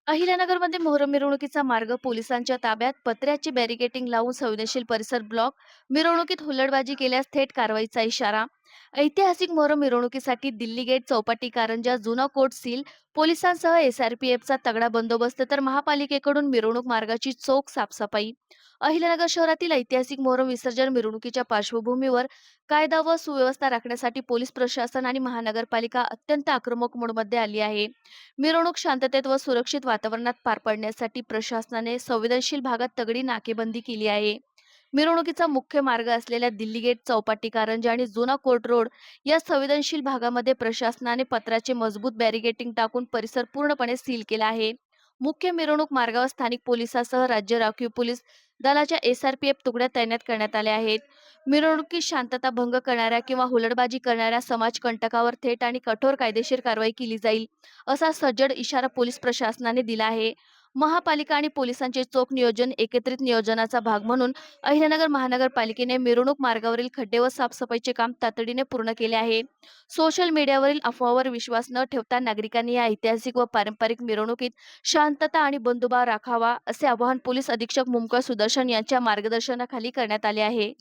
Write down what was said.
अहिल्यानगरमध्ये मोहरम मिरवणुकीचा मार्ग पोलिसांच्या ताब्यात, पत्र्याची बॅरिकेडिंग लावून संवेदनशील परिसर ब्लॉक, मिरवणुकीत हुल्लडबाजी केल्यास थेट कारवाईचा इशारा. ऐतिहासिक मोहरम मिरवणुकीसाठी दिल्ली गेट, चौपाटी, कारंजा, जुना कोर्ट सील, पोलिसांसह एसआरपीएफचा तगडा बंदोबस्त, तर महापालिकेकडून मिरवणूक मार्गाची चोख साफसफाई. अहिल्यानगर शहरातील ऐतिहासिक मोहरम विसर्जन मिरवणुकीच्या पार्श्वभूमीवर कायदा व सुव्यवस्था राखण्यासाठी पोलीस प्रशासन आणि महानगरपालिका अत्यंत आक्रमक मोडमध्ये आली आहे. मिरवणूक शांततेत व सुरक्षित वातावरणात पार पाडण्यासाठी प्रशासनाने संवेदनशील भागात तगडी नाकेबंदी केली आहे. मिरवणुकीचा मुख्य मार्ग असलेल्या दिल्ली गेट, चौपाटी, कारंजा आणि जुना कोर्ट रोड या संवेदनशील भागामध्ये प्रशासनाने पत्राचे मजबूत बॅरिकेडिंग टाकून परिसर पूर्णपणे सील केला आहे. मुख्य मिरवणूक मार्गावर स्थानिक पोलिसांसह राज्य राखीव पोलीस दलाच्या एसआरपीएफ तुकड्या तैनात करण्यात आल्या आहेत. मिरवणुकीत शांतता भंग करणाऱ्या किंवा हुलडबाजी करणाऱ्या समाजकंटकावर थेट आणि कठोर कायदेशीर कारवाई केली जाईल, असा सज्जड इशारा पोलीस प्रशासनाने दिला आहे. महापालिका आणि पोलिसांचे चोख नियोजन, एकत्रित नियोजनाचा भाग म्हणून अहिल्यानगर महानगरपालिकेने मिरवणूक मार्गावरील खड्डे व साफसफाईचे काम तातडीने पूर्ण केले आहे. सोशल मीडियावरील अफवावर विश्वास न ठेवता नागरिकांनी या ऐतिहासिक व पारंपरिक मिरवणुकीत शांतता आणि बंधुभाव राखावा, असे आवाहन पोलीस अधीक्षक मुमकर सुदर्शन यांच्या मार्गदर्शनाखाली करण्यात आले आहे.